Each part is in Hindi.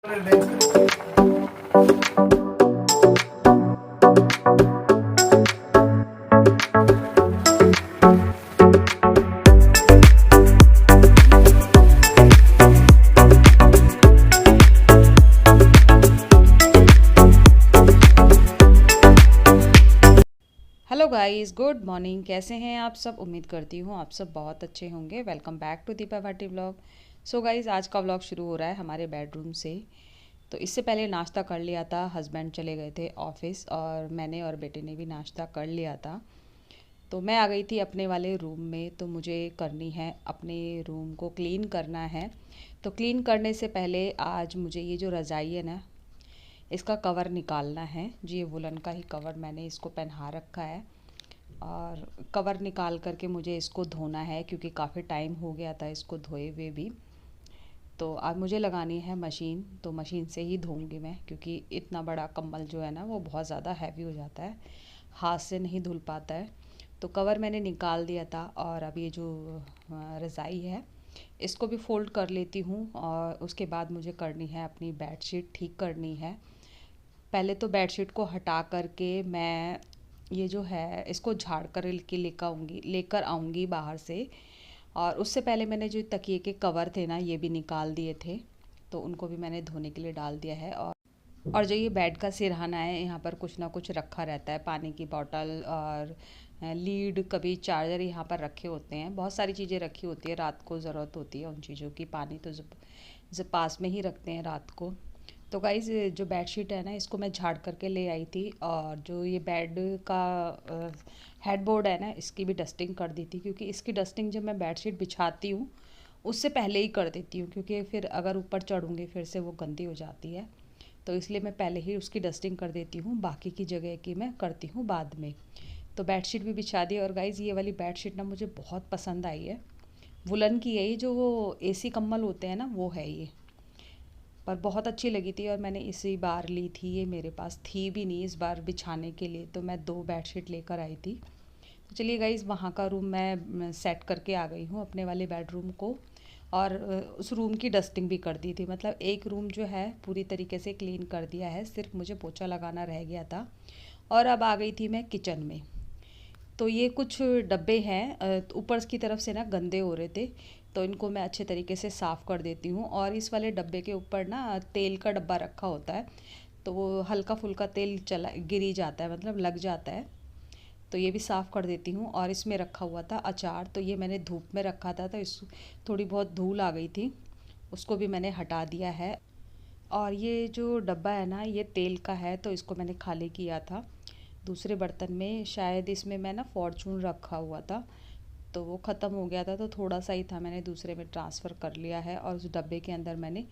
Hello guys, good morning. कैसे हैं आप सब? उम्मीद करती हूँ आप सब बहुत अच्छे होंगे। Welcome back to Deepa Bhati vlog. So guys, आज का व्लॉग शुरू हो रहा है हमारे बेडरूम से। तो इससे पहले नाश्ता कर लिया था, हस्बैंड चले गए थे ऑफिस और मैंने और बेटे ने भी नाश्ता कर लिया था। तो मैं आ गई थी अपने वाले रूम में। तो मुझे करनी है, अपने रूम को क्लीन करना है। तो क्लीन करने से पहले आज मुझे ये जो रज़ाई है ना, इसका कवर निकालना है जी। ये वुलन का ही कवर मैंने इसको पहना रखा है और कवर निकाल करके मुझे इसको धोना है क्योंकि काफ़ी टाइम हो गया था इसको धोए हुए भी। तो अब मुझे लगानी है मशीन, तो मशीन से ही धोऊंगी मैं क्योंकि इतना बड़ा कंबल जो है ना वो बहुत ज़्यादा हैवी हो जाता है, हाथ से नहीं धुल पाता है। तो कवर मैंने निकाल दिया था और अब ये जो रज़ाई है इसको भी फ़ोल्ड कर लेती हूँ और उसके बाद मुझे करनी है अपनी बेडशीट ठीक करनी है। पहले तो बेडशीट को हटा करके मैं ये जो है इसको झाड़ कर के लेकर आऊँगी बाहर से। और उससे पहले मैंने जो तकिए के कवर थे ना ये भी निकाल दिए थे, तो उनको भी मैंने धोने के लिए डाल दिया है। और जो ये बेड का सिरहाना है यहाँ पर कुछ ना कुछ रखा रहता है, पानी की बोतल और लीड, कभी चार्जर यहाँ पर रखे होते हैं, बहुत सारी चीज़ें रखी होती है। रात को ज़रूरत होती है उन चीज़ों की, पानी तो जब पास में ही रखते हैं रात को। तो गाइज़, जो बेडशीट है ना इसको मैं झाड़ करके ले आई थी और जो ये बेड का हेडबोर्ड है ना इसकी भी डस्टिंग कर दी थी, क्योंकि इसकी डस्टिंग जब मैं बेडशीट बिछाती हूँ उससे पहले ही कर देती हूँ, क्योंकि फिर अगर ऊपर चढ़ूँगी फिर से वो गंदी हो जाती है। तो इसलिए मैं पहले ही उसकी डस्टिंग कर देती हूँ, बाकी की जगह की मैं करती हूँ बाद में। तो बेडशीट भी बिछा दी। और गाइज़, ये वाली बेडशीट ना मुझे बहुत पसंद आई है। वुलन की है ये, जो वो एसी कंबल होते हैं ना वो है ये, पर बहुत अच्छी लगी थी और मैंने इसी बार ली थी। ये मेरे पास थी भी नहीं इस बार बिछाने के लिए, तो मैं 2 बेडशीट लेकर आई थी। तो चलिए गाइज़, वहाँ का रूम मैं सेट करके आ गई हूँ, अपने वाले बेडरूम को। और उस रूम की डस्टिंग भी कर दी थी, मतलब एक रूम जो है पूरी तरीके से क्लीन कर दिया है, सिर्फ मुझे पोछा लगाना रह गया था। और अब आ गई थी मैं किचन में। तो ये कुछ डब्बे हैं, ऊपर की तरफ से ना गंदे हो रहे थे, तो इनको मैं अच्छे तरीके से साफ़ कर देती हूँ। और इस वाले डब्बे के ऊपर ना तेल का डब्बा रखा होता है, तो वो हल्का फुल्का तेल चला गिरी जाता है, मतलब लग जाता है। तो ये भी साफ़ कर देती हूँ। और इसमें रखा हुआ था अचार, तो ये मैंने धूप में रखा था, तो इस थोड़ी बहुत धूल आ गई थी, उसको भी मैंने हटा दिया है। और ये जो डब्बा है ना ये तेल का है, तो इसको मैंने खाली किया था दूसरे बर्तन में। शायद इसमें मैं ना फॉर्चून रखा हुआ था, तो वो ख़त्म हो गया था, तो थोड़ा सा ही था, मैंने दूसरे में ट्रांसफ़र कर लिया है। और उस डब्बे के अंदर मैंने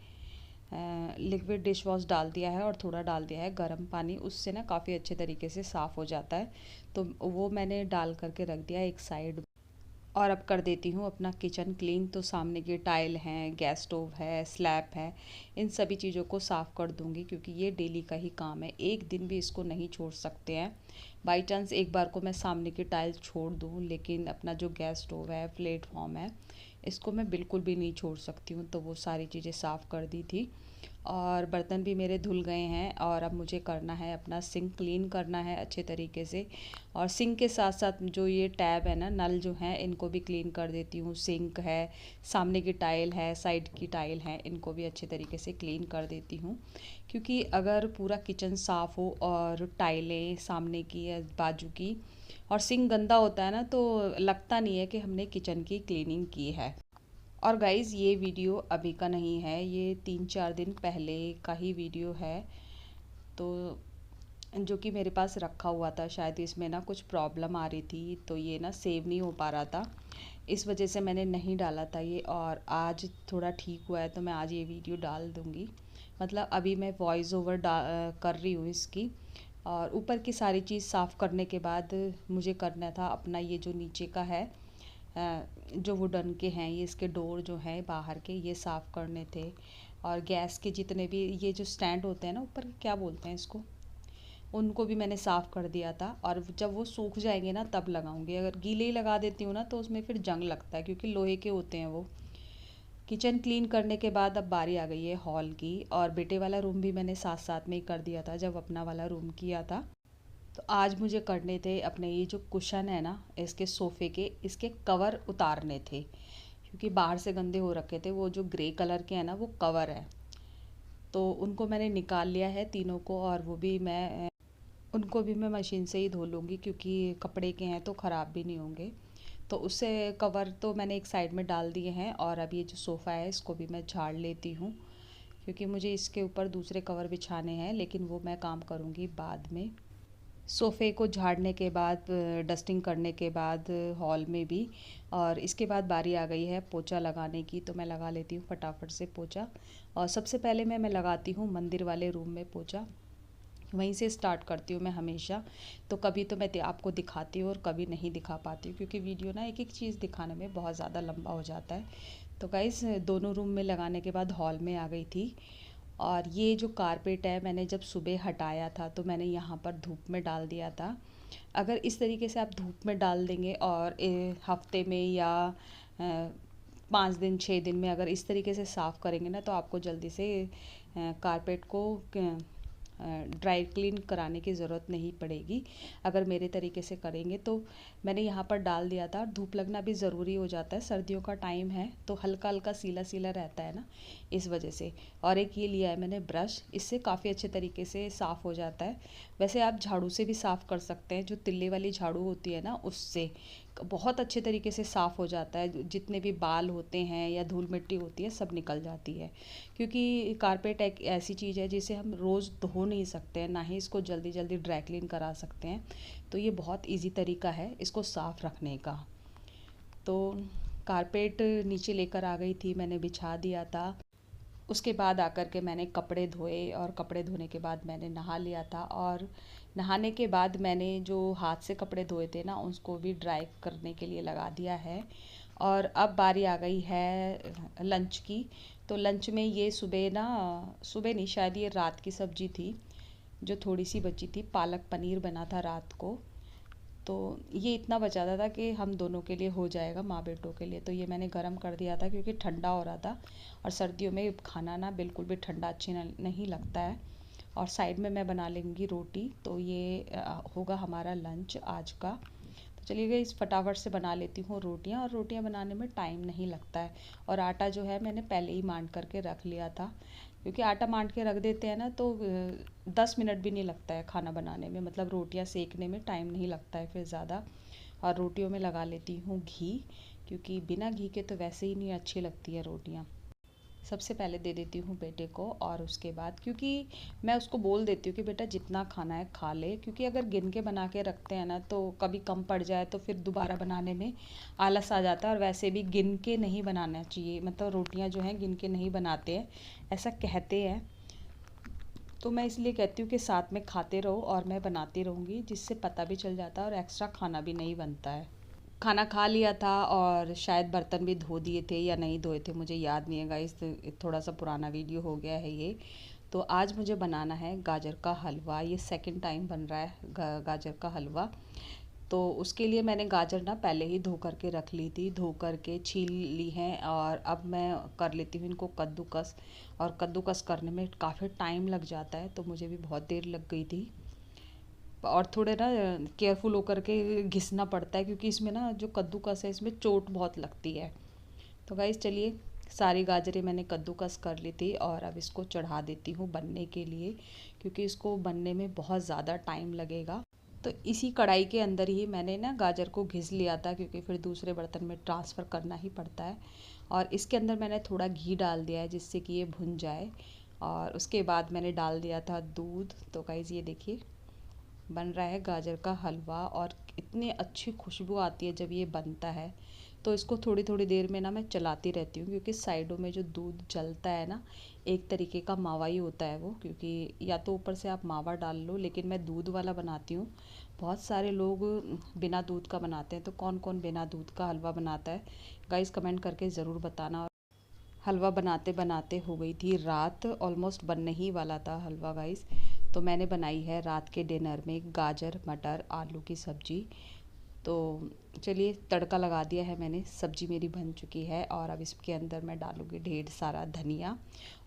लिक्विड डिश वॉश डाल दिया है और थोड़ा डाल दिया है गर्म पानी, उससे ना काफ़ी अच्छे तरीके से साफ़ हो जाता है। तो वो मैंने डाल करके रख दिया एक साइड। और अब कर देती हूँ अपना किचन क्लीन। तो सामने के टाइल हैं, गैस स्टोव है, स्लैब है, इन सभी चीज़ों को साफ़ कर दूँगी, क्योंकि ये डेली का ही काम है, एक दिन भी इसको नहीं छोड़ सकते हैं। बाई चांस एक बार को मैं सामने की टाइल छोड़ दूँ, लेकिन अपना जो गैस स्टोव है, प्लेटफॉर्म है, इसको मैं बिल्कुल भी नहीं छोड़ सकती हूँ। तो वो सारी चीज़ें साफ़ कर दी थी और बर्तन भी मेरे धुल गए हैं। और अब मुझे करना है अपना सिंक क्लीन करना है अच्छे तरीके से। और सिंक के साथ साथ जो ये टैब है ना, नल जो हैं, इनको भी क्लीन कर देती हूँ। सिंक है, सामने की टाइल है, साइड की टाइल है, इनको भी अच्छे तरीके से क्लीन कर देती हूँ। क्योंकि अगर पूरा किचन साफ़ हो और टाइलें सामने की या बाजू की और सिंक गंदा होता है ना, तो लगता नहीं है कि हमने किचन की क्लीनिंग की है। और गाइज़, ये वीडियो अभी का नहीं है, ये 3-4 दिन पहले का ही वीडियो है। तो जो कि मेरे पास रखा हुआ था, शायद इसमें ना कुछ प्रॉब्लम आ रही थी, तो ये ना सेव नहीं हो पा रहा था, इस वजह से मैंने नहीं डाला था ये। और आज थोड़ा ठीक हुआ है, तो मैं आज ये वीडियो डाल दूँगी। मतलब अभी मैं वॉइस ओवर कर रही हूँ इसकी। और ऊपर की सारी चीज़ साफ़ करने के बाद मुझे करना था अपना ये जो नीचे का है, जो वुडन के हैं ये, इसके डोर जो हैं बाहर के, ये साफ़ करने थे। और गैस के जितने भी ये जो स्टैंड होते हैं ना ऊपर, क्या बोलते हैं इसको, उनको भी मैंने साफ़ कर दिया था। और जब वो सूख जाएंगे ना तब लगाऊंगी, अगर गीले ही लगा देती हूँ ना तो उसमें फिर जंग लगता है, क्योंकि लोहे के होते हैं वो। किचन क्लीन करने के बाद अब बारी आ गई है हॉल की। और बेटे वाला रूम भी मैंने साथ साथ में ही कर दिया था जब अपना वाला रूम किया था। तो आज मुझे करने थे अपने ये जो कुशन है ना इसके सोफ़े के, इसके कवर उतारने थे क्योंकि बाहर से गंदे हो रखे थे। वो जो ग्रे कलर के हैं ना वो कवर है, तो उनको मैंने निकाल लिया है तीनों को। और वो भी मैं उनको भी मैं मशीन से ही धो लूँगी क्योंकि कपड़े के हैं तो ख़राब भी नहीं होंगे। तो उससे कवर तो मैंने एक साइड में डाल दिए हैं। और अब ये जो सोफ़ा है इसको भी मैं झाड़ लेती हूँ क्योंकि मुझे इसके ऊपर दूसरे कवर बिछाने हैं, लेकिन वो मैं काम करूँगी बाद में। सोफ़े को झाड़ने के बाद, डस्टिंग करने के बाद हॉल में भी, और इसके बाद बारी आ गई है पोछा लगाने की। तो मैं लगा लेती हूँ फटाफट से पोछा। और सबसे पहले मैं लगाती हूँ मंदिर वाले रूम में पोछा। वहीं से स्टार्ट करती हूँ मैं हमेशा। तो कभी तो मैं आपको दिखाती हूँ और कभी नहीं दिखा पाती हूँ क्योंकि वीडियो ना एक एक चीज़ दिखाने में बहुत ज़्यादा लंबा हो जाता है। तो गाइस दोनों रूम में लगाने के बाद हॉल में आ गई थी। और ये जो कारपेट है मैंने जब सुबह हटाया था तो मैंने यहाँ पर धूप में डाल दिया था। अगर इस तरीके से आप धूप में डाल देंगे और हफ्ते में या 5 दिन 6 दिन में अगर इस तरीके से साफ़ करेंगे ना तो आपको जल्दी से कारपेट को ड्राई क्लीन कराने की ज़रूरत नहीं पड़ेगी अगर मेरे तरीके से करेंगे। तो मैंने यहाँ पर डाल दिया था। धूप लगना भी ज़रूरी हो जाता है, सर्दियों का टाइम है तो हल्का हल्का सीला सीला रहता है ना, इस वजह से। और एक ये लिया है मैंने ब्रश, इससे काफ़ी अच्छे तरीके से साफ़ हो जाता है। वैसे आप झाड़ू से भी साफ़ कर सकते हैं, जो तिल्ले वाली झाड़ू होती है ना उससे बहुत अच्छे तरीके से साफ़ हो जाता है। जितने भी बाल होते हैं या धूल मिट्टी होती है सब निकल जाती है क्योंकि कारपेट एक ऐसी चीज़ है जिसे हम रोज़ धो नहीं सकते हैं, ना ही इसको जल्दी जल्दी ड्राई क्लीन करा सकते हैं। तो ये बहुत इजी तरीका है इसको साफ़ रखने का। तो कारपेट नीचे लेकर आ गई थी, मैंने बिछा दिया था। उसके बाद आकर के मैंने कपड़े धोए और कपड़े धोने के बाद मैंने नहा लिया था। और नहाने के बाद मैंने जो हाथ से कपड़े धोए थे ना उसको भी ड्राई करने के लिए लगा दिया है। और अब बारी आ गई है लंच की। तो लंच में ये सुबह नहीं, शायद ये रात की सब्ज़ी थी जो थोड़ी सी बची थी। पालक पनीर बना था रात को, तो ये इतना बचा था कि हम दोनों के लिए हो जाएगा, माँ बेटों के लिए। तो ये मैंने गरम कर दिया था क्योंकि ठंडा हो रहा था और सर्दियों में खाना ना बिल्कुल भी ठंडा नहीं लगता है। और साइड में मैं बना लेंगी रोटी। तो ये होगा हमारा लंच आज का। तो चलिए गई, इस फटाफट से बना लेती हूँ रोटियाँ। और रोटियाँ बनाने में टाइम नहीं लगता है। और आटा जो है मैंने पहले ही मांड करके रख लिया था क्योंकि आटा मांड के रख देते हैं ना तो 10 मिनट भी नहीं लगता है खाना बनाने में, मतलब रोटियां सेकने में टाइम नहीं लगता है फिर ज़्यादा। और रोटियों में लगा लेती हूँ घी क्योंकि बिना घी के तो वैसे ही नहीं अच्छी लगती है रोटियां। सबसे पहले दे देती हूँ बेटे को और उसके बाद क्योंकि मैं उसको बोल देती हूँ कि बेटा जितना खाना है खा ले, क्योंकि अगर गिन के बना के रखते हैं ना तो कभी कम पड़ जाए तो फिर दोबारा बनाने में आलस आ जाता है। और वैसे भी गिन के नहीं बनाना चाहिए, मतलब रोटियाँ जो हैं गिन के नहीं बनाते हैं, ऐसा कहते हैं। तो मैं इसलिए कहती हूँ कि साथ में खाते रहो और मैं बनाती रहूँगी, जिससे पता भी चल जाता है और एक्स्ट्रा खाना भी नहीं बनता है। खाना खा लिया था और शायद बर्तन भी धो दिए थे या नहीं धोए थे, मुझे याद नहीं है गाइस, थोड़ा सा पुराना वीडियो हो गया है ये। तो आज मुझे बनाना है गाजर का हलवा। ये सेकंड टाइम बन रहा है गाजर का हलवा। तो उसके लिए मैंने गाजर ना पहले ही धो करके रख ली थी, धो करके छील ली हैं। और अब मैं कर लेती हूँ इनको कद्दूकस। और कद्दूकस करने में काफ़ी टाइम लग जाता है तो मुझे भी बहुत देर लग गई थी। और थोड़े ना केयरफुल होकर के घिसना पड़ता है क्योंकि इसमें ना जो कद्दूकस है इसमें चोट बहुत लगती है। तो गाइस चलिए, सारी गाजरें मैंने कद्दूकस कर ली थी और अब इसको चढ़ा देती हूँ बनने के लिए क्योंकि इसको बनने में बहुत ज़्यादा टाइम लगेगा। तो इसी कढ़ाई के अंदर ही मैंने ना गाजर को घिस लिया था क्योंकि फिर दूसरे बर्तन में ट्रांसफ़र करना ही पड़ता है। और इसके अंदर मैंने थोड़ा घी डाल दिया है जिससे कि ये भुन जाए। और उसके बाद मैंने डाल दिया था दूध। तो गाइस ये देखिए बन रहा है गाजर का हलवा और इतनी अच्छी खुशबू आती है जब ये बनता है। तो इसको थोड़ी थोड़ी देर में ना मैं चलाती रहती हूँ क्योंकि साइडों में जो दूध जलता है ना, एक तरीके का मावा ही होता है वो, क्योंकि या तो ऊपर से आप मावा डाल लो, लेकिन मैं दूध वाला बनाती हूँ। बहुत सारे लोग बिना दूध का बनाते हैं, तो कौन कौन बिना दूध का हलवा बनाता है गाइस कमेंट करके ज़रूर बताना। हलवा बनाते बनाते हो गई थी रात, ऑलमोस्ट बनने ही वाला था हलवा गाइस। तो मैंने बनाई है रात के डिनर में गाजर मटर आलू की सब्ज़ी। तो चलिए तड़का लगा दिया है मैंने, सब्जी मेरी बन चुकी है और अब इसके अंदर मैं डालूँगी ढेर सारा धनिया।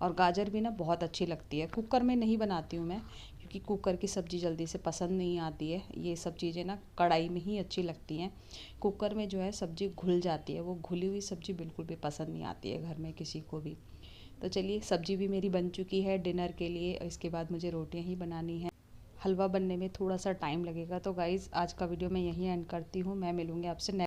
और गाजर भी ना बहुत अच्छी लगती है, कुकर में नहीं बनाती हूँ मैं, क्योंकि कुकर की सब्ज़ी जल्दी से पसंद नहीं आती है। ये सब चीज़ें ना कढ़ाई में ही अच्छी लगती हैं। कुकर में जो है सब्ज़ी घुल जाती है, वो घुली हुई सब्ज़ी बिल्कुल भी पसंद नहीं आती है घर में किसी को भी। तो चलिए सब्ज़ी भी मेरी बन चुकी है डिनर के लिए। इसके बाद मुझे रोटियां ही बनानी है। हलवा बनने में थोड़ा सा टाइम लगेगा। तो गाइज़ आज का वीडियो मैं यहीं एंड करती हूँ। मैं मिलूँगी आपसे